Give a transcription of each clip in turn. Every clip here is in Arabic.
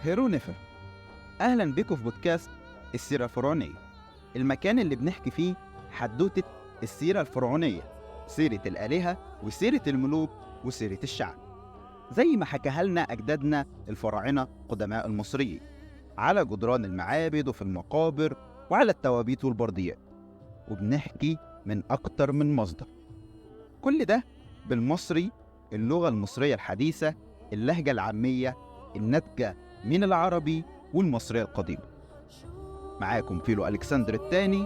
هيرونيفر. أهلا بكم في بودكاست السيرة الفرعونية، المكان اللي بنحكي فيه حدوتة السيرة الفرعونية، سيرة الآلهة وسيرة الملوك وسيرة الشعب، زي ما حكاها لنا أجدادنا الفراعنة قدماء المصريين على جدران المعابد وفي المقابر وعلى التوابيت والبرديات، وبنحكي من أكتر من مصدر. كل ده بالمصري، اللغة المصرية الحديثة، اللهجة العامية الناتجة من العربي والمصرية القديمة. معاكم فيلو ألكسندر الثاني،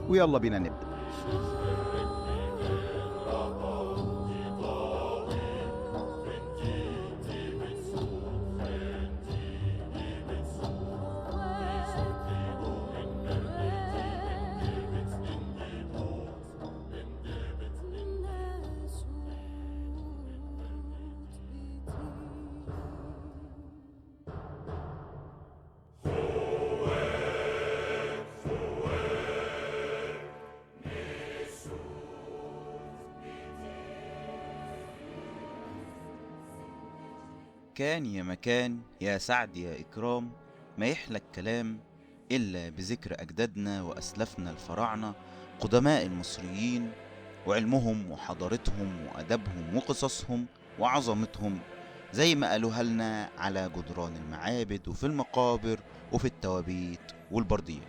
ويلا بينا نبدأ. كان يا مكان يا سعد يا إكرام، ما يحلى الكلام إلا بذكر أجدادنا وأسلافنا الفراعنة قدماء المصريين، وعلمهم وحضارتهم وأدبهم وقصصهم وعظمتهم، زي ما قالوها لنا على جدران المعابد وفي المقابر وفي التوابيت والبرديات.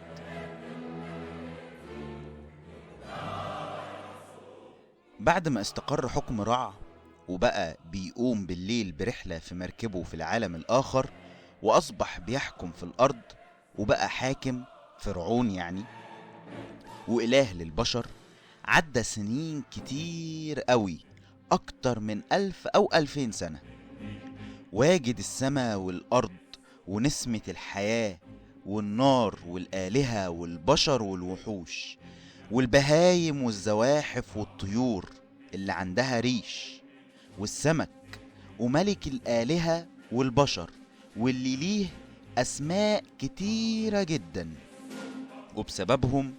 بعد ما استقر حكم رع وبقى بيقوم بالليل برحلة في مركبه في العالم الآخر، وأصبح بيحكم في الأرض وبقى حاكم فرعون يعني، وإله للبشر. عدى سنين كتير قوي، أكتر من 1000 أو 2000 سنة، واجد السماء والأرض ونسمة الحياة والنار والآلهة والبشر والوحوش والبهايم والزواحف والطيور اللي عندها ريش والسمك وملك الآلهة والبشر واللي ليه أسماء كتيرة جدا، وبسببهم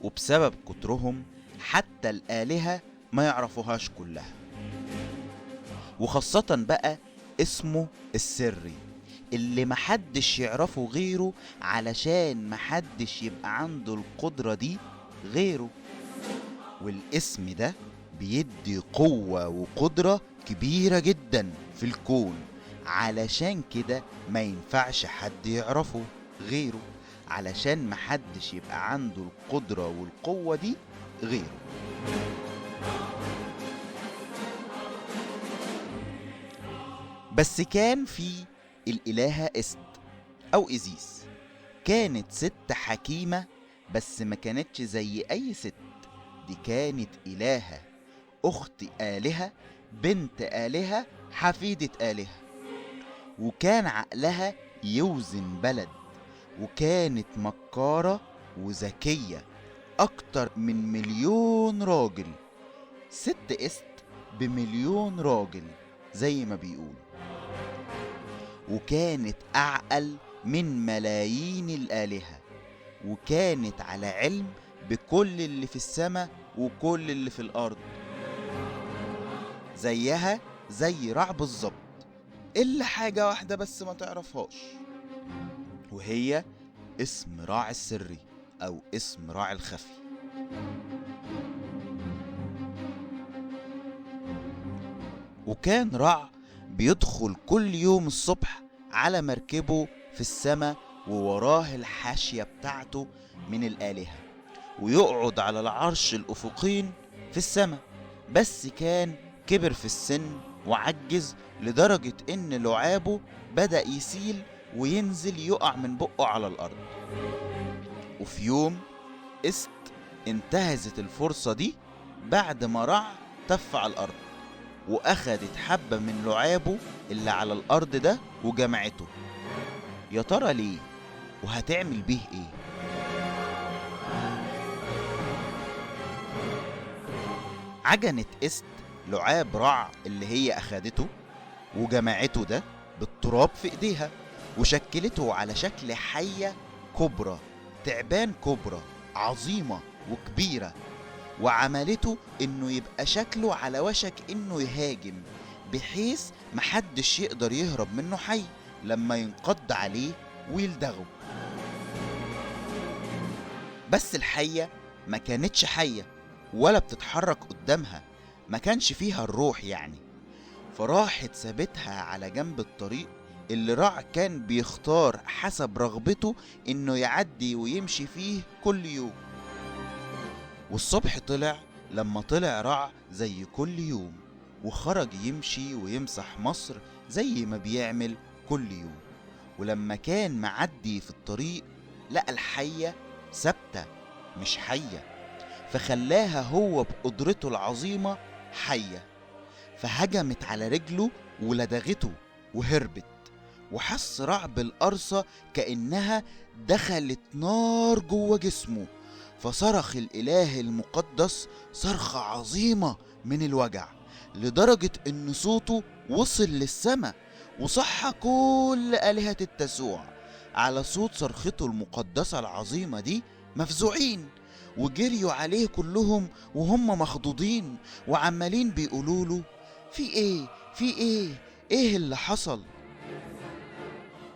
وبسبب كترهم حتى الآلهة ما يعرفوهاش كلها، وخاصة بقى اسمه السري اللي محدش يعرفه غيره، علشان محدش يبقى عنده القدرة دي غيره. والاسم ده بيدي قوة وقدرة كبيرة جدا في الكون، علشان كده ما ينفعش حد يعرفه غيره، علشان محدش يبقى عنده القدرة والقوة دي غيره. بس كان في الإلهة إست أو إزيس، كانت ست حكيمة، بس ما كانتش زي أي ست، دي كانت إلهة، أخت آلهة، بنت آلهة، حفيدة آلهة، وكان عقلها يوزن بلد، وكانت مكارة وذكية أكتر من 1,000,000 راجل. ست إست ب1,000,000 راجل زي ما بيقول، وكانت أعقل من ملايين الآلهة، وكانت على علم بكل اللي في السماء وكل اللي في الأرض، زيها زي رع بالظبط، إلا حاجة واحدة بس ما تعرفهاش، وهي اسم راع السري أو اسم راع الخفي. وكان رع بيدخل كل يوم الصبح على مركبه في السماء، ووراه الحاشية بتاعته من الآلهة، ويقعد على العرش الأفقين في السماء. بس كان كبر في السن وعجز لدرجة إن لعابه بدأ يسيل وينزل يقع من بقه على الأرض. وفي يوم است انتهزت الفرصة دي بعد ما رع تف على الأرض، وأخدت حبة من لعابه اللي على الأرض ده وجمعته. يا ترى ليه؟ وهتعمل بيه ايه؟ عجنت است لعاب رع اللي هي أخدته وجمعته ده بالتراب في ايديها، وشكلته على شكل حية كبرى، تعبان كبرى عظيمة وكبيرة، وعملته انه يبقى شكله على وشك انه يهاجم، بحيث محدش يقدر يهرب منه حي، لما ينقض عليه ويلدغه. بس الحية ما كانتش حية ولا بتتحرك قدامها، ما كانش فيها الروح يعني. فراحت سابتها على جنب الطريق اللي راع كان بيختار حسب رغبته انه يعدي ويمشي فيه كل يوم. والصبح طلع لما طلع راع زي كل يوم، وخرج يمشي ويمسح مصر زي ما بيعمل كل يوم. ولما كان معدي في الطريق لقى الحية ثابتة مش حية، فخلاها هو بقدرته العظيمة حية، فهجمت على رجله ولدغته وهربت. وحس راع بالقرصة كأنها دخلت نار جوه جسمه، فصرخ الإله المقدس صرخة عظيمة من الوجع، لدرجة إن صوته وصل للسماء، وصح كل آلهة التسوع على صوت صرخته المقدسة العظيمة دي مفزوعين، وجريوا عليه كلهم وهم مخضوضين وعمالين بيقولوله: في ايه؟ في ايه؟ ايه اللي حصل؟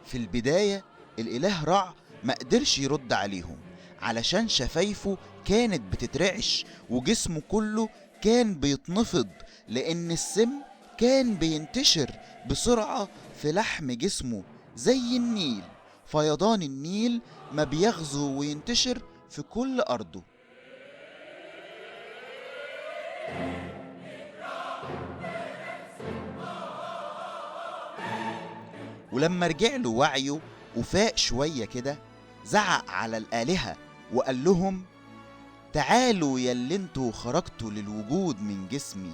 في البداية الإله رع ما قدرش يرد عليهم، علشان شفايفه كانت بتترعش وجسمه كله كان بيتنفض، لأن السم كان بينتشر بسرعة في لحم جسمه زي النيل، فيضان النيل ما بيغزو وينتشر في كل أرضه. ولما رجع له وعيه وفاق شوية كده، زعق على الآلهة وقال لهم: تعالوا ياللي انتوا خرجتوا للوجود من جسمي،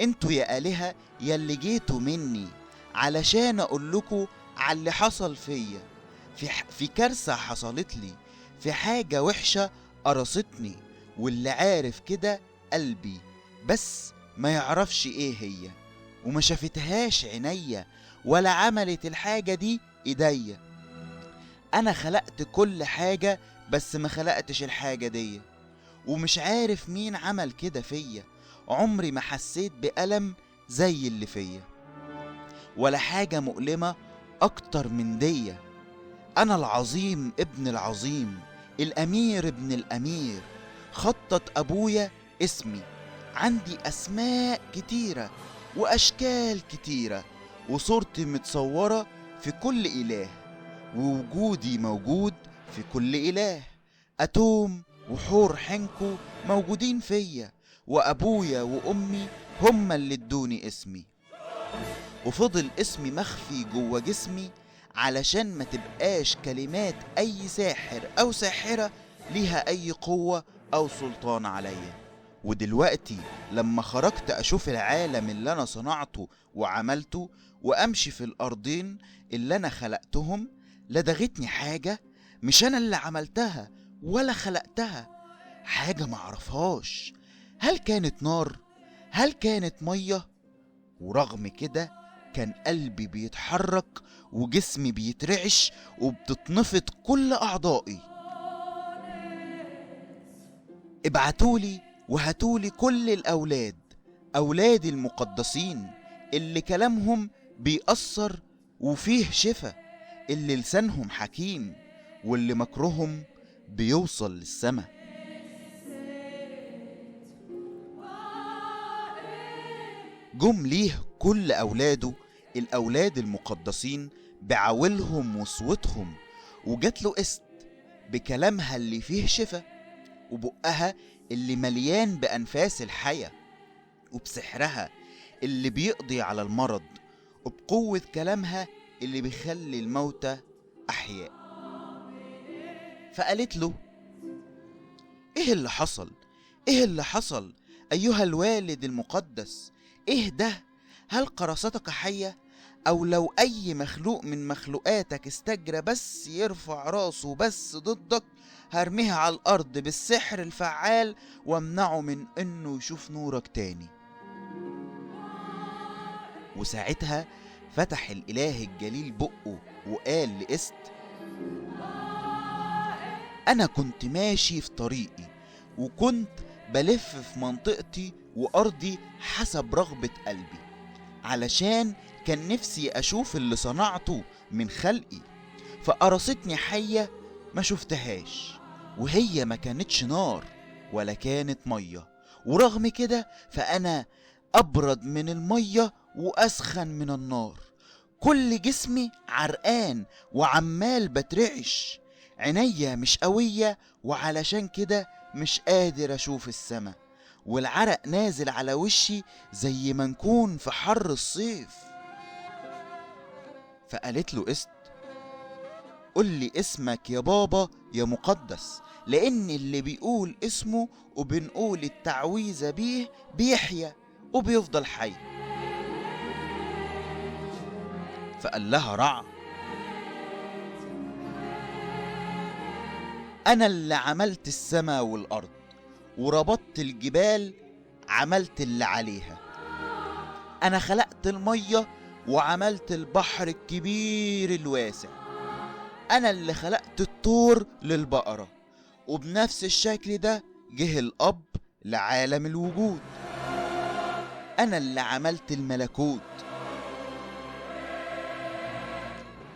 انتوا يا آلهة ياللي جيتوا مني علشان اقول لكم على اللي حصل فيا، في كارثة حصلت لي، في حاجة وحشة قرصتني، واللي عارف كده قلبي بس ما يعرفش ايه هي، وما شافتهاش عينيا ولا عملت الحاجة دي ايديا. انا خلقت كل حاجة بس ما خلقتش الحاجة دي، ومش عارف مين عمل كده فيا، عمري ما حسيت بألم زي اللي فيا، ولا حاجة مؤلمة اكتر من دي. انا العظيم ابن العظيم، الامير ابن الامير، خطط ابويا اسمي، عندي اسماء كتيرة واشكال كتيرة، وصورتي متصورة في كل اله، ووجودي موجود في كل اله. اتوم وحور حنكو موجودين فيا، وابويا وامي هما اللي ادوني اسمي، وفضل اسمي مخفي جوه جسمي علشان ما تبقاش كلمات اي ساحر او ساحرة ليها اي قوة او سلطان عليا. ودلوقتي لما خرجت اشوف العالم اللي انا صنعته وعملته، وامشي في الارضين اللي انا خلقتهم، لدغتني حاجة مش انا اللي عملتها ولا خلقتها، حاجة معرفهاش. هل كانت نار؟ هل كانت مية؟ ورغم كده كان قلبي بيتحرك وجسمي بيترعش وبتتنفض كل أعضائي. ابعتولي وهاتولي كل الأولاد، أولادي المقدسين اللي كلامهم بيأثر وفيه شفا، اللي لسانهم حكيم واللي مكرهم بيوصل للسما. جم ليه كل أولاده الأولاد المقدسين بعولهم وصوتهم، وجات له قسط بكلامها اللي فيه شفا، وبقها اللي مليان بأنفاس الحياة، وبسحرها اللي بيقضي على المرض، وبقوة كلامها اللي بيخلي الموتى أحياء. فقالت له: إيه اللي حصل؟ إيه اللي حصل أيها الوالد المقدس؟ إيه ده؟ هل قراصتك حية؟ أو لو أي مخلوق من مخلوقاتك استجرى بس يرفع راسه بس ضدك، هرميها على الأرض بالسحر الفعال وامنعه من إنه يشوف نورك تاني. وساعتها فتح الإله الجليل بقه وقال لقسط: أنا كنت ماشي في طريقي، وكنت بلف في منطقتي وأرضي حسب رغبة قلبي، علشان كان نفسي أشوف اللي صنعته من خلقي، فقرصتني حية ما شفتهاش، وهي ما كانتش نار ولا كانت مية، ورغم كده فأنا أبرد من المية وأسخن من النار. كل جسمي عرقان وعمال بترعش، عينيا مش قوية وعلشان كده مش قادر أشوف السما، والعرق نازل على وشي زي ما نكون في حر الصيف. فقالت له قست: قل لي اسمك يا بابا يا مقدس، لأن اللي بيقول اسمه وبنقول التعويذة بيه بيحيا وبيفضل حي. فقال لها رع: أنا اللي عملت السماء والأرض وربطت الجبال، عملت اللي عليها. أنا خلقت المية وعملت البحر الكبير الواسع. أنا اللي خلقت الطور للبقرة، وبنفس الشكل ده جه الأب لعالم الوجود. أنا اللي عملت الملكوت.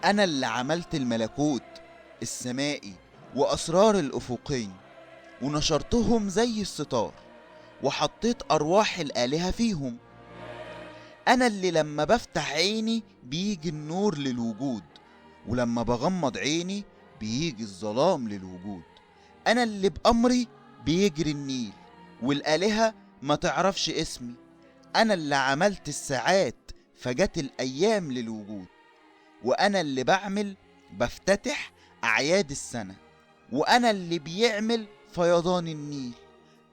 أنا اللي عملت الملكوت السمائي وأسرار الأفقين، ونشرتهم زي الستار، وحطيت أرواح الآلهة فيهم. أنا اللي لما بفتح عيني بيجي النور للوجود، ولما بغمض عيني بيجي الظلام للوجود. أنا اللي بأمري بيجري النيل والآلهة ما تعرفش اسمي. أنا اللي عملت الساعات فجت الأيام للوجود، وأنا اللي بفتتح أعياد السنة، وأنا اللي بيعمل فيضان النيل.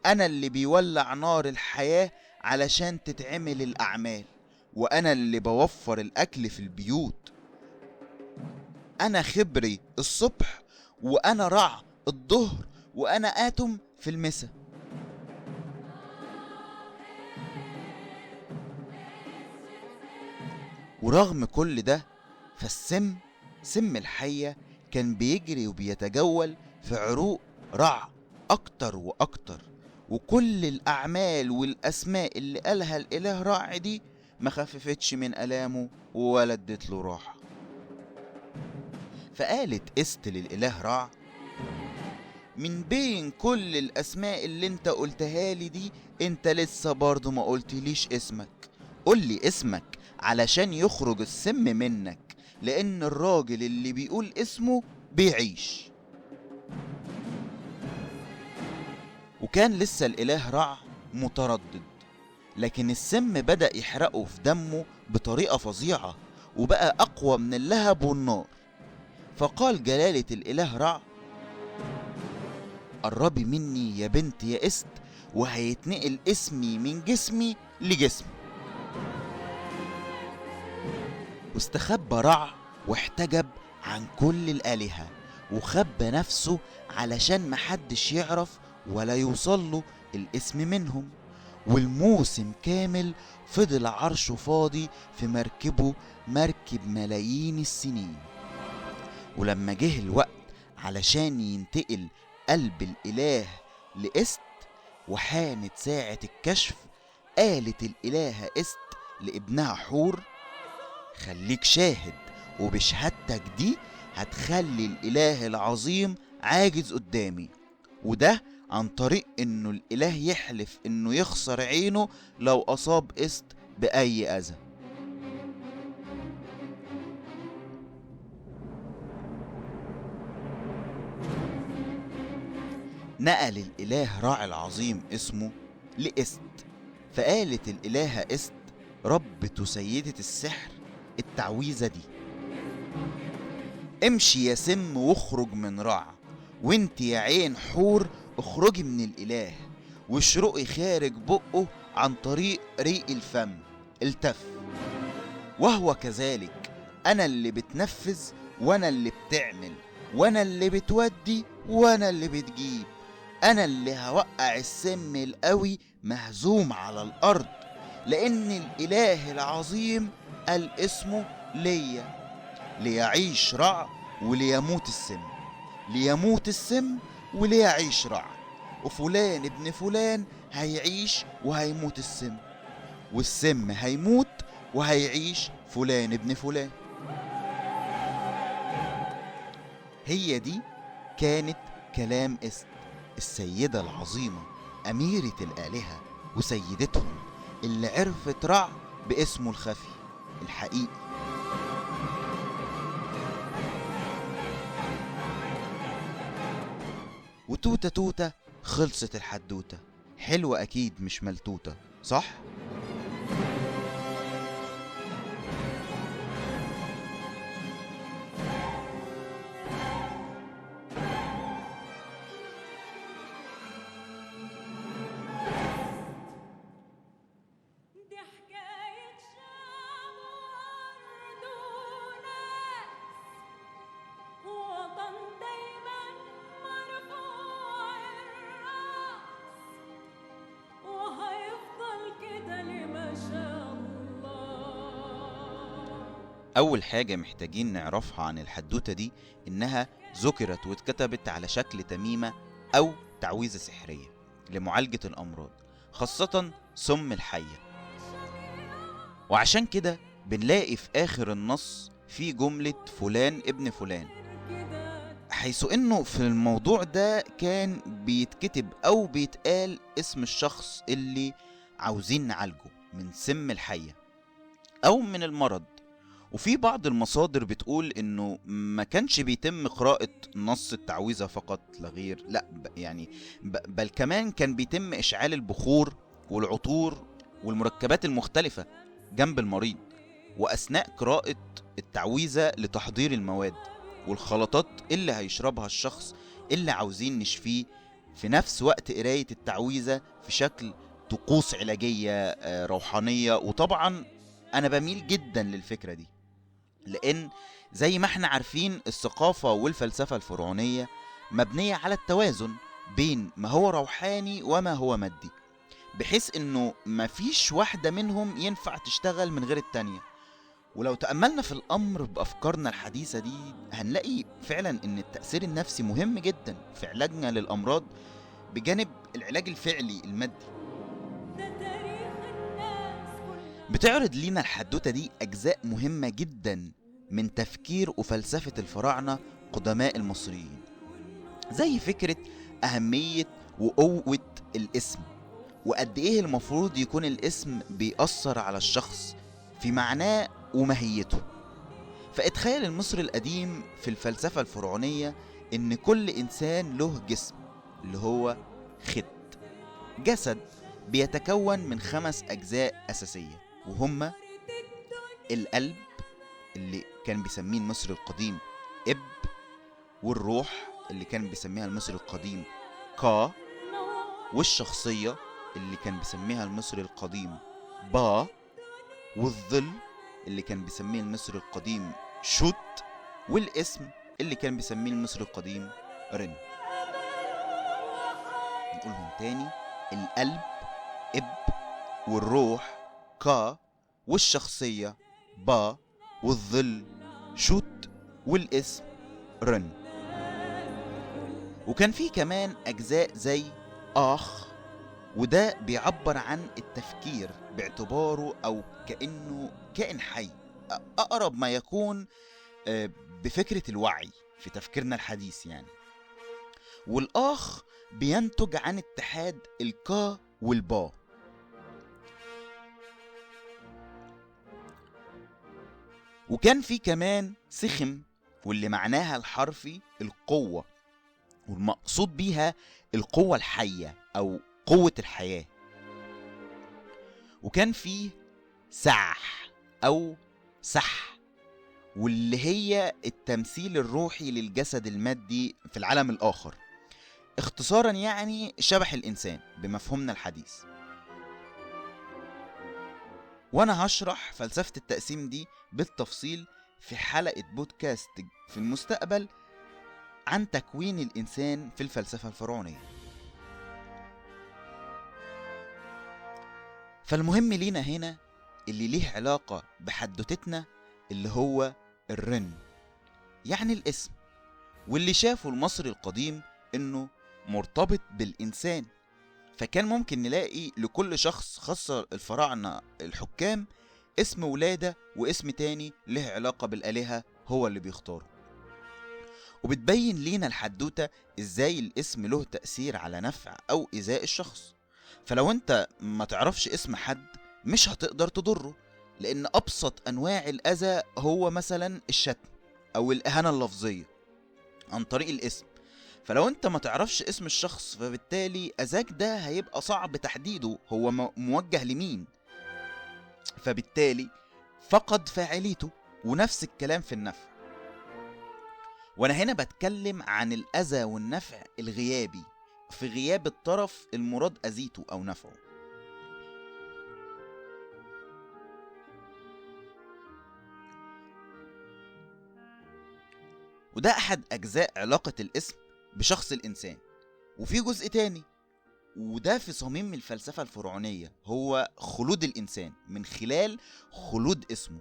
أنا اللي بيولع نار الحياة علشان تتعمل الأعمال، وأنا اللي بوفر الأكل في البيوت. أنا خبري الصبح، وأنا رع الظهر، وأنا آتم في المساء. ورغم كل ده سم الحية كان بيجري وبيتجول في عروق رع أكتر وأكتر، وكل الأعمال والأسماء اللي قالها الإله رع دي ما خففتش من ألامه ولا ادت له راحة. فقالت قست للإله رع: من بين كل الأسماء اللي انت قلتها لي دي، انت لسه برضو ما قلتليش اسمك. قل لي اسمك علشان يخرج السم منك، لأن الراجل اللي بيقول اسمه بيعيش. وكان لسه الإله رع متردد، لكن السم بدأ يحرقه في دمه بطريقة فظيعة، وبقى أقوى من اللهب والنار. فقال جلالة الإله رع: قربي مني يا بنت يا قست، وهيتنقل اسمي من جسمي لجسمي. واستخبى رع واحتجب عن كل الآلهة، وخبى نفسه علشان محدش يعرف ولا يوصله الاسم منهم. والموسم كامل فضل عرشه فاضي في مركبه، مركب ملايين السنين. ولما جه الوقت علشان ينتقل قلب الإله لقست، وحانت ساعة الكشف، قالت الإلهة قست لابنها حور: خليك شاهد، وبشهادتك دي هتخلي الإله العظيم عاجز قدامي، وده عن طريق انه الإله يحلف انه يخسر عينه لو أصاب قست بأي أذى. نقل الإله راعي العظيم اسمه لقست. فقالت الإلهة قست: ربة سيدة السحر التعويذة دي: امشي يا سم واخرج من رع، وانت يا عين حور اخرجي من الإله، واشرقي خارج بقه عن طريق ريق الفم التف. وهو كذلك، أنا اللي بتنفذ وأنا اللي بتعمل، وأنا اللي بتودي وأنا اللي بتجيب. أنا اللي هوقع السم القوي مهزوم على الأرض، لأن الإله العظيم قال اسمه ليا، ليعيش رع وليموت السم، ليموت السم وليعيش رع. وفلان ابن فلان هيعيش وهيموت السم، والسم هيموت وهيعيش فلان ابن فلان. هي دي كانت كلام السيدة العظيمة أميرة الآلهة وسيدتهم اللي عرفت رع باسمه الخفي الحقيقي. وتوتة توتة خلصت الحدوتة. حلوة أكيد مش ملتوتة، صح؟ أول حاجة محتاجين نعرفها عن الحدوتة دي إنها ذكرت واتكتبت على شكل تميمة أو تعويذة سحرية لمعالجة الأمراض، خاصة سم الحية. وعشان كده بنلاقي في آخر النص في جملة فلان ابن فلان، حيث إنه في الموضوع ده كان بيتكتب أو بيتقال اسم الشخص اللي عاوزين نعالجه من سم الحية أو من المرض. وفي بعض المصادر بتقول انه ما كانش بيتم قراءة نص التعويذة فقط لا غير، لا يعني بل كمان كان بيتم اشعال البخور والعطور والمركبات المختلفة جنب المريض، واثناء قراءة التعويذة لتحضير المواد والخلطات اللي هيشربها الشخص اللي عاوزين نشفيه في نفس وقت قراية التعويذة في شكل طقوس علاجية روحانية. وطبعا انا بميل جدا للفكرة دي، لأن زي ما احنا عارفين الثقافة والفلسفة الفرعونية مبنية على التوازن بين ما هو روحاني وما هو مادي، بحيث انه مفيش واحدة منهم ينفع تشتغل من غير التانية. ولو تأملنا في الأمر بأفكارنا الحديثة دي هنلاقي فعلا ان التأثير النفسي مهم جدا في علاجنا للأمراض بجانب العلاج الفعلي المادي. بتعرض لينا الحدوتة دي أجزاء مهمة جدا من تفكير وفلسفة الفراعنة قدماء المصريين، زي فكرة أهمية وقوة الاسم، وقد إيه المفروض يكون الاسم بيأثر على الشخص في معناه وماهيته. فاتخيل المصري القديم في الفلسفة الفرعونية إن كل إنسان له جسم اللي هو خت، جسد بيتكون من 5 أجزاء أساسية، وهما القلب اللي كان بيسميه المصري القديم إب، والروح اللي كان بيسميها المصري القديم كا، والشخصية اللي كان بيسميها المصري القديم با، والظل اللي كان بيسميه المصري القديم شوت، والاسم اللي كان بيسميه المصري القديم رن. نقولهم تاني: القلب إب، والروح كا، والشخصية با، والظل شوت، والاسم رن. وكان فيه كمان أجزاء زي آخ، وده بيعبر عن التفكير باعتباره أو كأنه كائن حي، أقرب ما يكون بفكرة الوعي في تفكيرنا الحديث يعني. والآخ بينتج عن اتحاد الكا والبا. وكان في كمان سخم، واللي معناها الحرفي القوة، والمقصود بيها القوة الحية أو قوة الحياة. وكان فيه سح أو سح، واللي هي التمثيل الروحي للجسد المادي في العالم الآخر، اختصارا يعني شبح الإنسان بمفهومنا الحديث. وانا هشرح فلسفة التقسيم دي بالتفصيل في حلقة بودكاست في المستقبل عن تكوين الإنسان في الفلسفة الفرعونية. فالمهم لينا هنا اللي ليه علاقة بحدوتتنا اللي هو الرن، يعني الاسم، واللي شافه المصري القديم انه مرتبط بالإنسان. فكان ممكن نلاقي لكل شخص، خاصة الفراعنة الحكام، اسم ولادة واسم تاني له علاقة بالآلهة هو اللي بيختاره. وبتبين لينا الحدوتة ازاي الاسم له تأثير على نفع او ايذاء الشخص. فلو انت ما تعرفش اسم حد مش هتقدر تضره، لان ابسط انواع الاذى هو مثلا الشتم او الاهانة اللفظية عن طريق الاسم. فلو انت ما تعرفش اسم الشخص فبالتالي اذاك ده هيبقى صعب تحديده هو موجه لمين، فبالتالي فقد فاعليته. ونفس الكلام في النفع، وانا هنا بتكلم عن الاذى والنفع الغيابي في غياب الطرف المراد اذيته او نفعه. وده احد اجزاء علاقة الاسم بشخص الانسان. وفي جزء تاني وده في صميم الفلسفة الفرعونية، هو خلود الانسان من خلال خلود اسمه.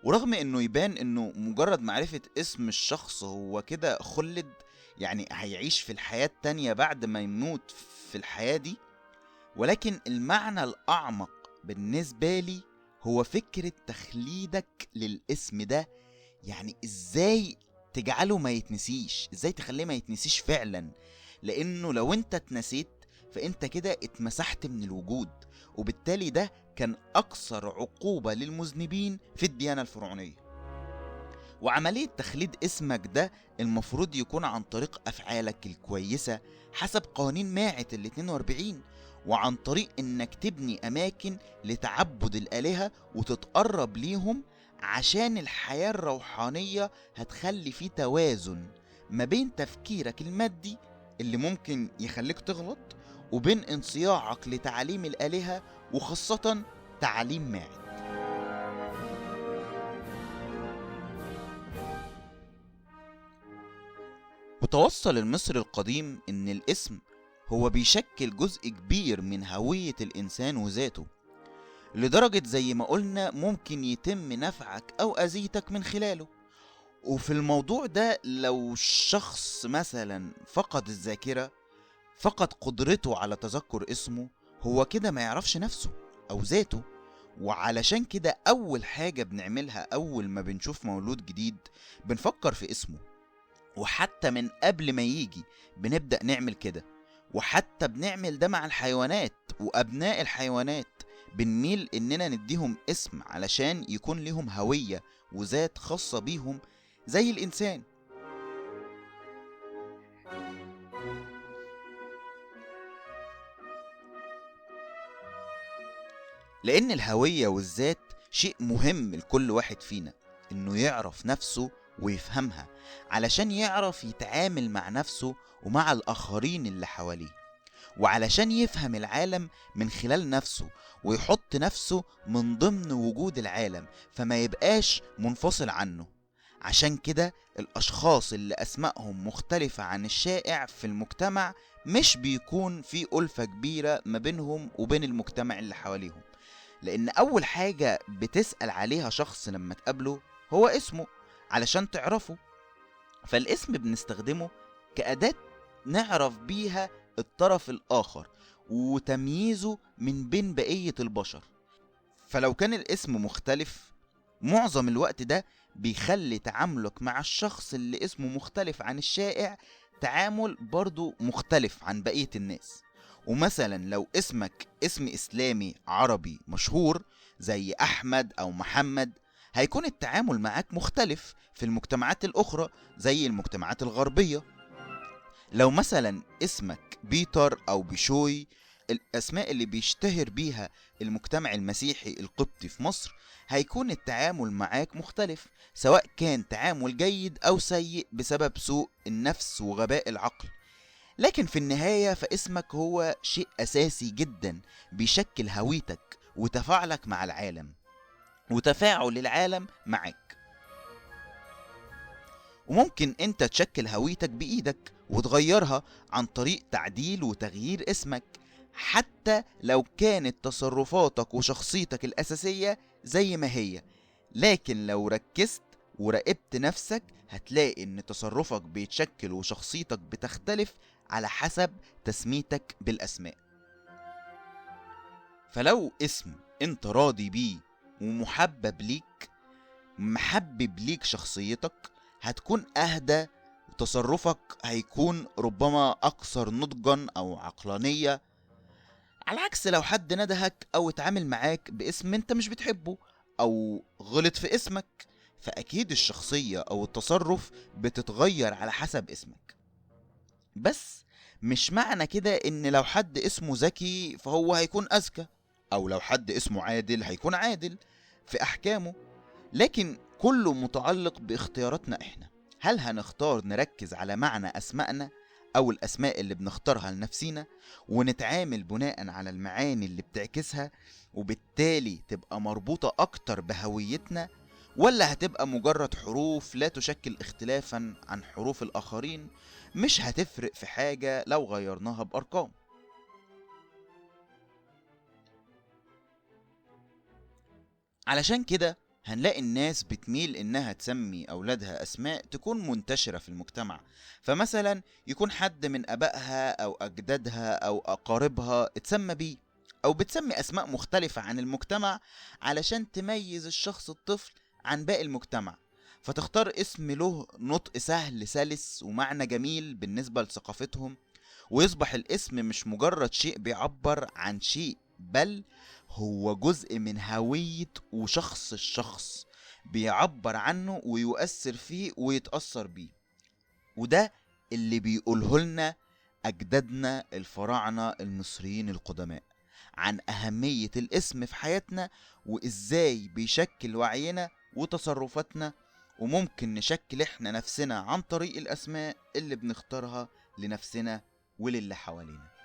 ورغم انه يبان انه مجرد معرفة اسم الشخص هو كده خلد، يعني هيعيش في الحياة التانية بعد ما يموت في الحياة دي، ولكن المعنى الأعمق بالنسبة لي هو فكرة تخليدك للاسم ده. يعني ازاي تجعله ما يتنسيش، ازاي تخليه ما يتنسيش فعلا، لانه لو انت اتنسيت فانت كده اتمسحت من الوجود. وبالتالي ده كان اكثر عقوبة للمذنبين في الديانة الفرعونية. وعملية تخليد اسمك ده المفروض يكون عن طريق افعالك الكويسة حسب قوانين ماعة ال 42، وعن طريق انك تبني اماكن لتعبد الالهة وتتقرب ليهم، عشان الحياة الروحانية هتخلي فيه توازن ما بين تفكيرك المادي اللي ممكن يخليك تغلط وبين انصياعك لتعاليم الآلهة وخاصة تعاليم ماعد. وتوصل المصري القديم ان الاسم هو بيشكل جزء كبير من هوية الانسان وذاته، لدرجة زي ما قلنا ممكن يتم نفعك أو أذيتك من خلاله. وفي الموضوع ده لو الشخص مثلا فقد الذاكرة، فقد قدرته على تذكر اسمه، هو كده ما يعرفش نفسه أو ذاته. وعلشان كده أول حاجة بنعملها أول ما بنشوف مولود جديد بنفكر في اسمه، وحتى من قبل ما يجي بنبدأ نعمل كده. وحتى بنعمل ده مع الحيوانات وأبناء الحيوانات، بنميل إننا نديهم اسم علشان يكون لهم هوية وذات خاصة بيهم زي الإنسان. لأن الهوية والذات شيء مهم لكل واحد فينا إنه يعرف نفسه ويفهمها، علشان يعرف يتعامل مع نفسه ومع الآخرين اللي حواليه، وعلشان يفهم العالم من خلال نفسه ويحط نفسه من ضمن وجود العالم فما يبقاش منفصل عنه. عشان كده الأشخاص اللي أسمائهم مختلفة عن الشائع في المجتمع مش بيكون في ألفة كبيرة ما بينهم وبين المجتمع اللي حواليهم، لأن أول حاجة بتسأل عليها شخص لما تقابله هو اسمه علشان تعرفه. فالاسم بنستخدمه كأداة نعرف بيها الطرف الآخر وتمييزه من بين بقية البشر. فلو كان الاسم مختلف معظم الوقت ده بيخلي تعاملك مع الشخص اللي اسمه مختلف عن الشائع تعامل برضو مختلف عن بقية الناس. ومثلا لو اسمك اسم إسلامي عربي مشهور زي أحمد أو محمد، هيكون التعامل معاك مختلف في المجتمعات الأخرى زي المجتمعات الغربية. لو مثلا اسمك بيتر أو بيشوي، الأسماء اللي بيشتهر بيها المجتمع المسيحي القبطي في مصر، هيكون التعامل معاك مختلف، سواء كان تعامل جيد أو سيء بسبب سوء النفس وغباء العقل. لكن في النهاية فاسمك هو شيء أساسي جدا بيشكل هويتك وتفاعلك مع العالم وتفاعل العالم معك. وممكن انت تشكل هويتك بإيدك وتغيرها عن طريق تعديل وتغيير اسمك، حتى لو كانت تصرفاتك وشخصيتك الأساسية زي ما هي. لكن لو ركزت وراقبت نفسك هتلاقي ان تصرفك بيتشكل وشخصيتك بتختلف على حسب تسميتك بالأسماء. فلو اسم انت راضي بيه ومحبب ليك، محبب ليك شخصيتك، هتكون أهدى تصرفك هيكون ربما أكثر نضجا أو عقلانية، على عكس لو حد ندهك أو اتعامل معاك باسم انت مش بتحبه أو غلط في اسمك، فأكيد الشخصية أو التصرف بتتغير على حسب اسمك. بس مش معنى كده ان لو حد اسمه ذكي فهو هيكون اذكى، او لو حد اسمه عادل هيكون عادل في احكامه، لكن كله متعلق باختياراتنا احنا. هل هنختار نركز على معنى اسمائنا او الاسماء اللي بنختارها لنفسينا ونتعامل بناء على المعاني اللي بتعكسها وبالتالي تبقى مربوطة اكتر بهويتنا، ولا هتبقى مجرد حروف لا تشكل اختلافا عن حروف الآخرين مش هتفرق في حاجة لو غيرناها بأرقام؟ علشان كده هنلاقي الناس بتميل إنها تسمي أولادها أسماء تكون منتشرة في المجتمع، فمثلا يكون حد من أبائها أو أجدادها أو أقاربها اتسمى بيه، أو بتسمي أسماء مختلفة عن المجتمع علشان تميز الشخص الطفل عن باقي المجتمع، فتختار اسم له نطق سهل سلس ومعنى جميل بالنسبة لثقافتهم، ويصبح الاسم مش مجرد شيء بيعبر عن شيء، بل هو جزء من هوية وشخص الشخص، بيعبر عنه ويؤثر فيه ويتأثر بيه. وده اللي بيقوله لنا أجدادنا الفراعنة المصريين القدماء عن أهمية الاسم في حياتنا، وإزاي بيشكل وعينا وتصرفاتنا، وممكن نشكل احنا نفسنا عن طريق الأسماء اللي بنختارها لنفسنا وللي حوالينا.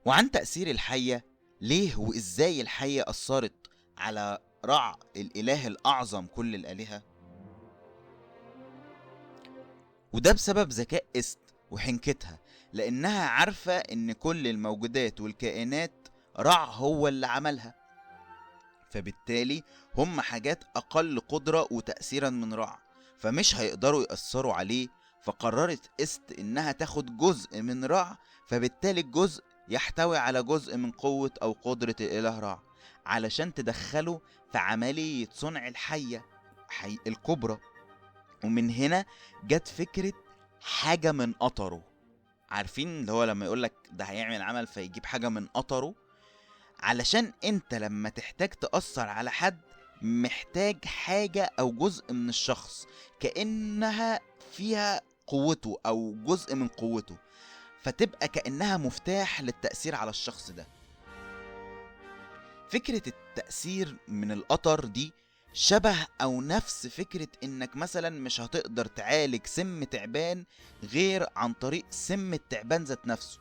وعن تأثير الحية، ليه وإزاي الحية أثرت على رع الإله الأعظم كل الآلهة؟ وده بسبب ذكاء است وحنكتها، لأنها عارفة إن كل الموجودات والكائنات رع هو اللي عملها، فبالتالي هم حاجات أقل قدرة وتأثيرا من رع، فمش هيقدروا يأثروا عليه. فقررت است إنها تاخد جزء من رع، فبالتالي الجزء يحتوي على جزء من قوة أو قدرة الإله رع، علشان تدخله في عملية صنع الحية الكبرى. ومن هنا جت فكرة حاجة من قطره. عارفين اللي هو لما يقولك ده هيعمل عمل فيجيب حاجة من قطره، علشان انت لما تحتاج تأثر على حد محتاج حاجة او جزء من الشخص كأنها فيها قوته او جزء من قوته، فتبقى كأنها مفتاح للتأثير على الشخص ده. فكرة التأثير من القطر دي شبه او نفس فكرة انك مثلا مش هتقدر تعالج سم تعبان غير عن طريق سم التعبان ذات نفسه،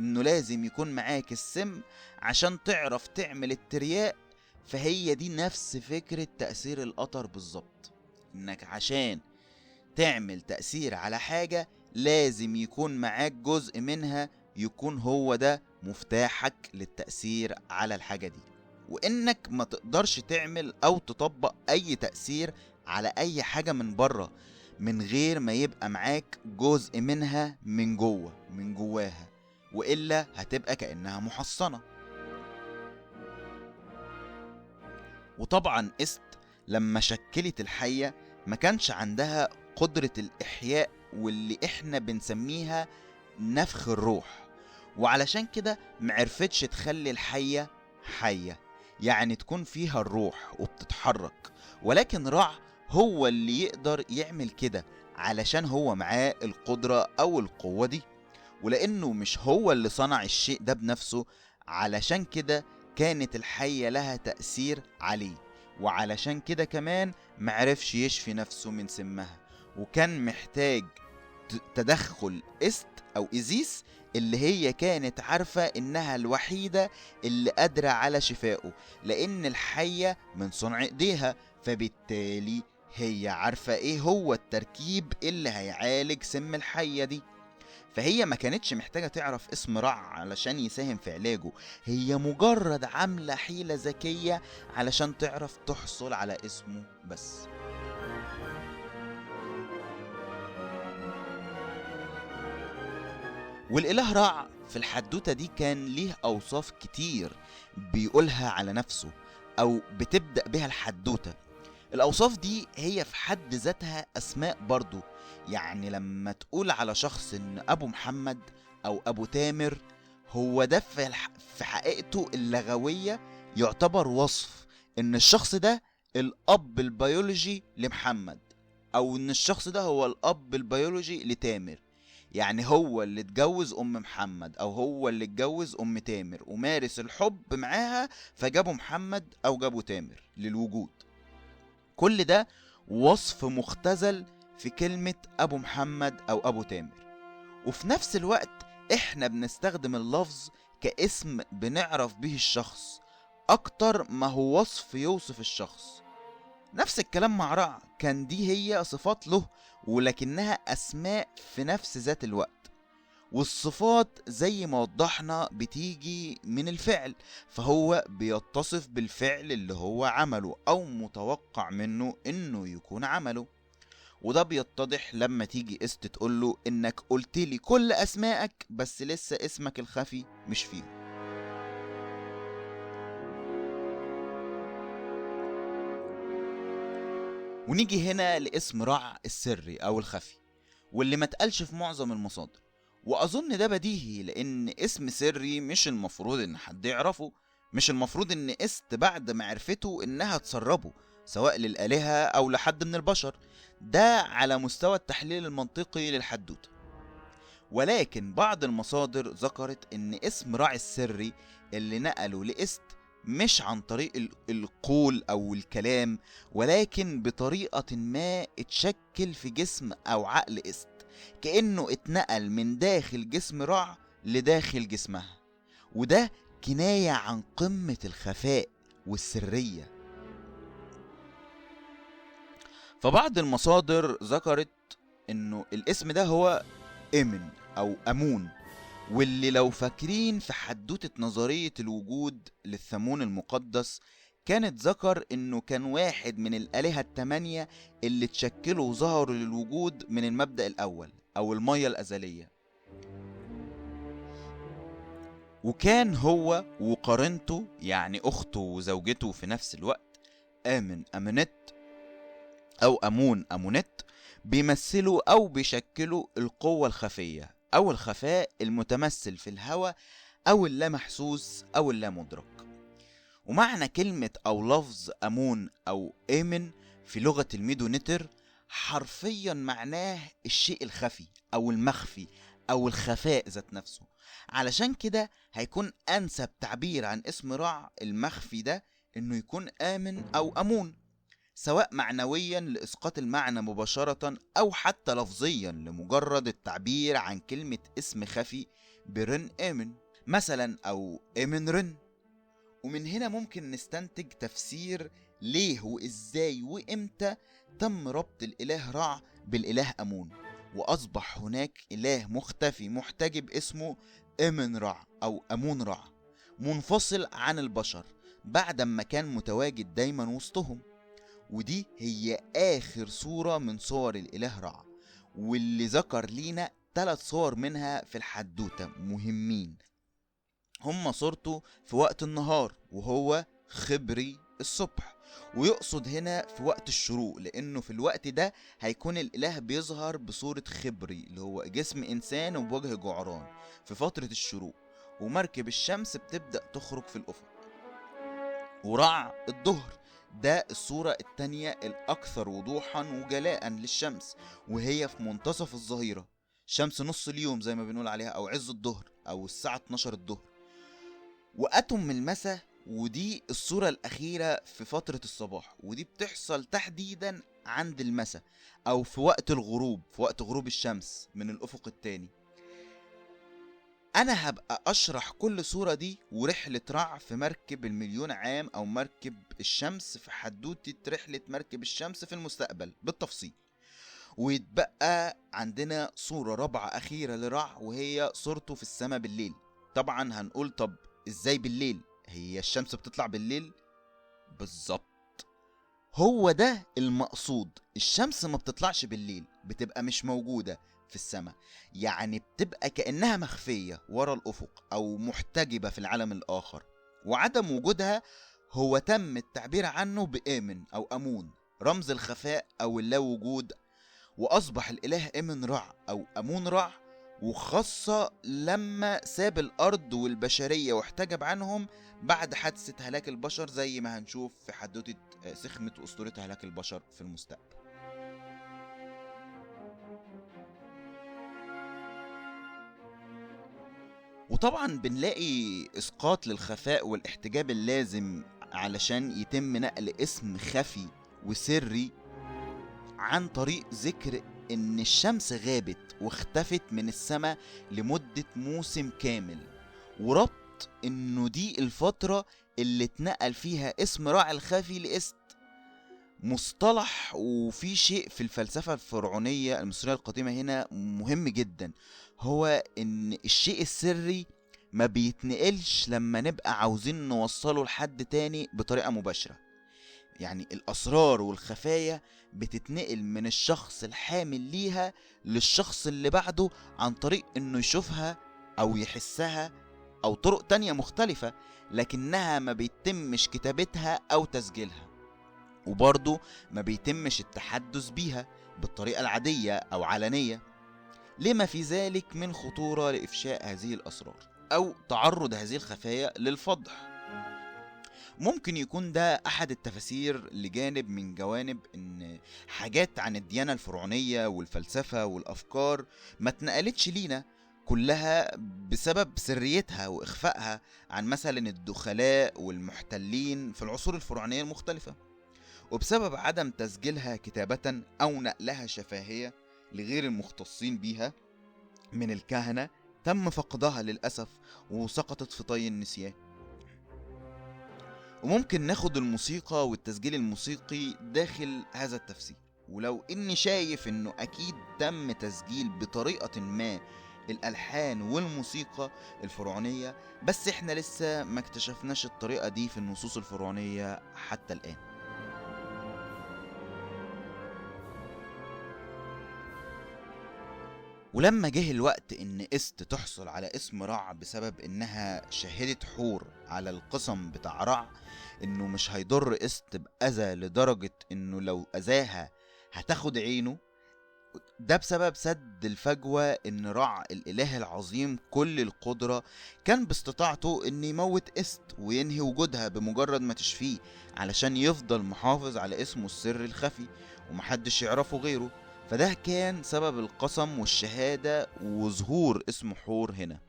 انه لازم يكون معاك السم عشان تعرف تعمل الترياق. فهي دي نفس فكرة تأثير القطر بالظبط، انك عشان تعمل تأثير على حاجة لازم يكون معاك جزء منها يكون هو ده مفتاحك للتأثير على الحاجة دي، وانك ما تقدرش تعمل او تطبق اي تأثير على اي حاجة من بره من غير ما يبقى معاك جزء منها من جواها، وإلا هتبقى كأنها محصنة. وطبعا است لما شكلت الحية ما كانش عندها قدرة الإحياء واللي احنا بنسميها نفخ الروح، وعلشان كده معرفتش تخلي الحية حية، يعني تكون فيها الروح وبتتحرك، ولكن رع هو اللي يقدر يعمل كده علشان هو معاه القدرة أو القوة دي، ولأنه مش هو اللي صنع الشيء ده بنفسه، علشان كده كانت الحية لها تأثير عليه، وعلشان كده كمان معرفش يشفي نفسه من سمها، وكان محتاج تدخل است أو إزيس اللي هي كانت عارفة إنها الوحيدة اللي قادرة على شفائه، لأن الحية من صنع إيديها، فبالتالي هي عارفة إيه هو التركيب اللي هيعالج سم الحية دي. فهي ما كانتش محتاجة تعرف اسم رع علشان يساهم في علاجه، هي مجرد عاملة حيلة ذكية علشان تعرف تحصل على اسمه بس. والإله رع في الحدوتة دي كان ليه أوصاف كتير بيقولها على نفسه أو بتبدأ بها الحدوتة. الأوصاف دي هي في حد ذاتها أسماء برضو. يعني لما تقول على شخص إن أبو محمد أو أبو تامر، هو ده في حقيقته اللغوية يعتبر وصف إن الشخص ده الأب البيولوجي لمحمد، أو إن الشخص ده هو الأب البيولوجي لتامر. يعني هو اللي اتجوز أم محمد أو هو اللي اتجوز أم تامر ومارس الحب معاها فجابوا محمد أو جابوا تامر للوجود. كل ده وصف مختزل في كلمة أبو محمد أو أبو تامر. وفي نفس الوقت إحنا بنستخدم اللفظ كاسم بنعرف به الشخص أكتر ما هو وصف يوصف الشخص. نفس الكلام مع رع، كان دي هي صفات له ولكنها أسماء في نفس ذات الوقت. والصفات زي ما وضحنا بتيجي من الفعل، فهو بيتصف بالفعل اللي هو عمله أو متوقع منه إنه يكون عمله. وده بيتضح لما تيجي است تقوله إنك قلتلي كل أسمائك بس لسه اسمك الخفي مش فيهم. ونيجي هنا لاسم رع السري أو الخفي، واللي ما تقالش في معظم المصادر. وأظن ده بديهي، لأن اسم سري مش المفروض إن حد يعرفه، مش المفروض إن است بعد ما عرفته إنها تسربه سواء للآلهة أو لحد من البشر. ده على مستوى التحليل المنطقي للحدوتة. ولكن بعض المصادر ذكرت إن اسم راعي السري اللي نقله لإست مش عن طريق القول أو الكلام، ولكن بطريقة ما اتشكل في جسم أو عقل إست، كأنه اتنقل من داخل جسم رع لداخل جسمها. وده كناية عن قمة الخفاء والسرية. فبعض المصادر ذكرت انه الاسم ده هو امن او امون، واللي لو فاكرين في حدوتة نظرية الوجود للثمون المقدس كانت ذكر انه كان واحد من الآلهة الثمانية اللي تشكلوا وظهروا للوجود من المبدأ الاول او المية الازلية. وكان هو وقرنته يعني اخته وزوجته في نفس الوقت امن امنت او امون امونت بيمثلوا او بيشكلوا القوة الخفية او الخفاء المتمثل في الهوى او اللامحسوس او اللامدرك. ومعنى كلمة او لفظ امون او امن في لغة الميدونيتر حرفيا معناه الشيء الخفي او المخفي او الخفاء ذات نفسه. علشان كده هيكون انسب تعبير عن اسم رع المخفي ده انه يكون امن او امون، سواء معنويا لإسقاط المعنى مباشرة أو حتى لفظيا لمجرد التعبير عن كلمة اسم خفي برن آمن مثلا أو آمن رن. ومن هنا ممكن نستنتج تفسير ليه وإزاي وإمتى تم ربط الإله رع بالإله أمون، وأصبح هناك إله مختفي محتجب اسمه آمن رع أو أمون رع، منفصل عن البشر بعدما كان متواجد دايما وسطهم. ودي هي آخر صورة من صور الإله رع، واللي ذكر لينا 3 صور منها في الحدوتة مهمين. هم صورته في وقت النهار وهو خبري الصبح، ويقصد هنا في وقت الشروق لأنه في الوقت ده هيكون الإله بيظهر بصورة خبري اللي هو جسم إنسان وبوجه جعران في فترة الشروق، ومركب الشمس بتبدأ تخرج في الأفق. ورع الظهر ده الصورة التانية الأكثر وضوحا وجلاء للشمس، وهي في منتصف الظهيرة، شمس نص اليوم زي ما بنقول عليها أو عز الظهر أو الساعة 12 الظهر. وأتم المساء ودي الصورة الأخيرة في فترة الصباح، ودي بتحصل تحديدا عند المساء أو في وقت الغروب، في وقت غروب الشمس من الأفق التاني. أنا هبقى أشرح كل صورة دي ورحلة رع في مركب المليون عام أو مركب الشمس في حدوتة رحلة مركب الشمس في المستقبل بالتفصيل. ويتبقى عندنا صورة رابعة أخيرة لرع وهي صورته في السماء بالليل. طبعا هنقول طب إزاي بالليل؟ هي الشمس بتطلع بالليل؟ بالظبط، هو ده المقصود. الشمس ما بتطلعش بالليل، بتبقى مش موجودة، في السماء، يعني بتبقى كأنها مخفية ورا الأفق أو محتجبة في العالم الآخر، وعدم وجودها هو تم التعبير عنه بآمن أو أمون، رمز الخفاء أو اللا وجود. وأصبح الإله آمن رع أو أمون رع، وخاصة لما ساب الأرض والبشرية واحتجب عنهم بعد حادثة هلاك البشر، زي ما هنشوف في حدوتة سخمة وأسطورة هلاك البشر في المستقبل. وطبعا بنلاقي إسقاط للخفاء والاحتجاب اللازم علشان يتم نقل اسم خفي وسري عن طريق ذكر إن الشمس غابت واختفت من السماء لمدة موسم كامل، وربط إنه دي الفترة اللي اتنقل فيها اسم راعي الخفي لإست. مصطلح وفي شيء في الفلسفة الفرعونية المصرية القديمة هنا مهم جدا، هو إن الشيء السري ما بيتنقلش لما نبقى عاوزين نوصله لحد تاني بطريقة مباشرة. يعني الأسرار والخفايا بتتنقل من الشخص الحامل ليها للشخص اللي بعده عن طريق إنه يشوفها أو يحسها أو طرق تانية مختلفة، لكنها ما بيتمش كتابتها أو تسجيلها، وبرضه ما بيتمش التحدث بيها بالطريقة العادية أو علنية، لما في ذلك من خطورة لإفشاء هذه الأسرار أو تعرض هذه الخفايا للفضح. ممكن يكون ده أحد التفاسير لجانب من جوانب إن حاجات عن الديانة الفرعونية والفلسفة والأفكار ما اتنقلتش لينا كلها بسبب سريتها وإخفائها عن مثلا الدخلاء والمحتلين في العصور الفرعونية المختلفة، وبسبب عدم تسجيلها كتابة أو نقلها شفاهية لغير المختصين بيها من الكهنة، تم فقدها للأسف وسقطت في طي النسيان. وممكن ناخد الموسيقى والتسجيل الموسيقي داخل هذا التفسير، ولو اني شايف انه اكيد تم تسجيل بطريقة ما الالحان والموسيقى الفرعونية، بس احنا لسه ما اكتشفناش الطريقة دي في النصوص الفرعونية حتى الان. ولما جه الوقت ان است تحصل على اسم رع بسبب انها شهدت حور على القسم بتاع رع انه مش هيضر است باذى لدرجة انه لو اذاها هتاخد عينه، ده بسبب سد الفجوة ان رع الاله العظيم كل القدرة كان باستطاعته ان يموت است وينهي وجودها بمجرد ما تشفيه، علشان يفضل محافظ على اسمه السري الخفي ومحدش يعرفه غيره. فده كان سبب القسم والشهادة وظهور اسم حور هنا.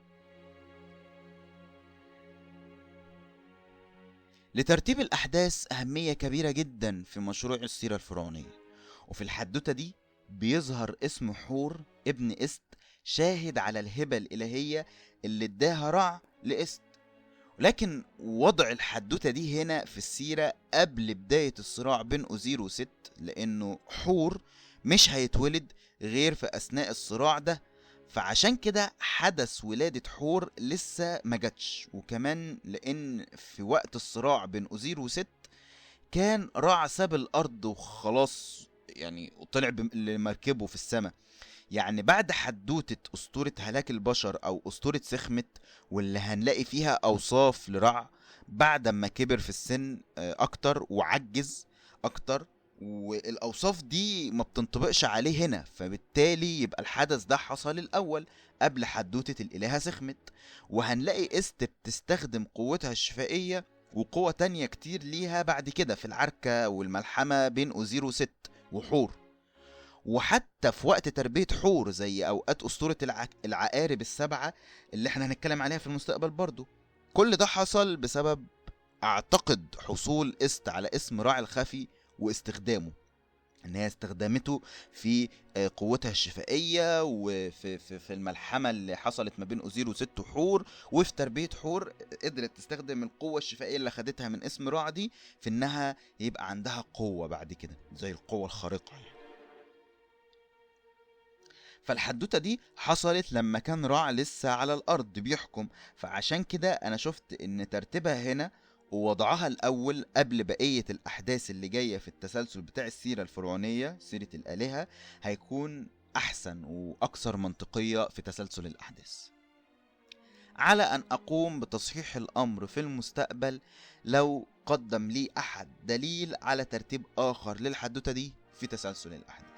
لترتيب الأحداث أهمية كبيرة جدا في مشروع السيرة الفرعونية، وفي الحدوتة دي بيظهر اسم حور ابن است شاهد على الهبة الإلهية اللي اداها رع لإست. لكن وضع الحدوتة دي هنا في السيرة قبل بداية الصراع بين أوزير وست، لأنه حور مش هيتولد غير في أثناء الصراع ده، فعشان كده حدث ولادة حور لسه ما جاتش. وكمان لأن في وقت الصراع بين أوزير وست كان رع ساب الأرض وخلاص، يعني وطلع لمركبه في السماء. يعني بعد حدوتة أسطورة هلاك البشر أو أسطورة سخمت، واللي هنلاقي فيها أوصاف لرع بعد ما كبر في السن أكتر وعجز أكتر، والأوصاف دي ما بتنطبقش عليه هنا، فبالتالي يبقى الحدث ده حصل الأول قبل حدوتة الإلهة سخمت. وهنلاقي است بتستخدم قوتها الشفائية وقوة تانية كتير ليها بعد كده في العركة والملحمة بين أوزير وست وحور، وحتى في وقت تربية حور زي أوقات أسطورة العقارب السبعة اللي احنا هنتكلم عليها في المستقبل برضو. كل ده حصل بسبب اعتقد حصول است على اسم راعي الخفي واستخدامه، ان هي استخدمته في قوتها الشفائية وفي الملحمة اللي حصلت ما بين أوزير وست حور، وفي تربية حور قدرت تستخدم القوة الشفائية اللي خدتها من اسم راع دي في انها يبقى عندها قوة بعد كده زي القوة الخارقة. فالحدوتة دي حصلت لما كان راع لسه على الأرض بيحكم، فعشان كده أنا شفت إن ترتيبها هنا ووضعها الأول قبل بقية الأحداث اللي جاية في التسلسل بتاع السيرة الفرعونية سيرة الآلهة هيكون أحسن وأكثر منطقية في تسلسل الأحداث. على أن أقوم بتصحيح الأمر في المستقبل لو قدم لي أحد دليل على ترتيب آخر للحدوتة دي في تسلسل الأحداث.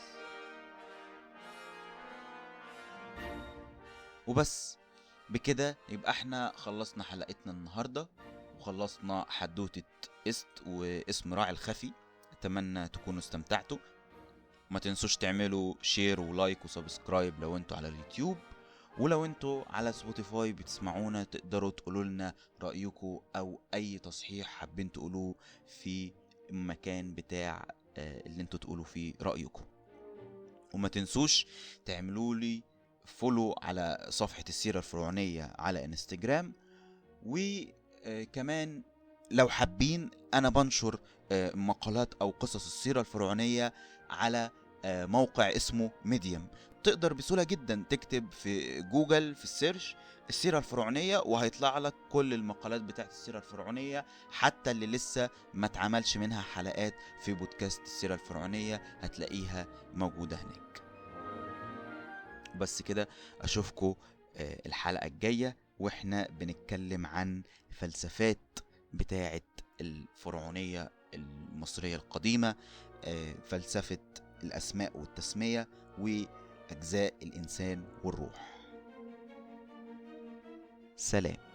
وبس بكده يبقى احنا خلصنا حلقتنا النهاردة، وخلصنا حدوتة إست واسم راعي الخفي. أتمنى تكونوا استمتعتوا. ما تنسوش تعملوا شير ولايك وسبسكرايب لو انتوا على اليوتيوب، ولو انتوا على سبوتيفاي بتسمعونا تقدروا تقولوا لنا رأيكم او اي تصحيح حابين تقولوه في المكان بتاع اللي انتوا تقولوا فيه رأيكم. وما تنسوش تعملوا لي فولو على صفحة السيرة الفرعونية على انستجرام. وكمان لو حابين انا بنشر مقالات او قصص السيرة الفرعونية على موقع اسمه ميديم. تقدر بسهولة جدا تكتب في جوجل في السيرش السيرة الفرعونية وهيطلع لك كل المقالات بتاعت السيرة الفرعونية، حتى اللي لسه ما اتعملش منها حلقات في بودكاست السيرة الفرعونية هتلاقيها موجودة هناك. بس كده اشوفكم الحلقة الجاية واحنا بنتكلم عن فلسفات بتاعت الفرعونية المصرية القديمة، فلسفة الأسماء والتسمية وأجزاء الإنسان والروح. سلام.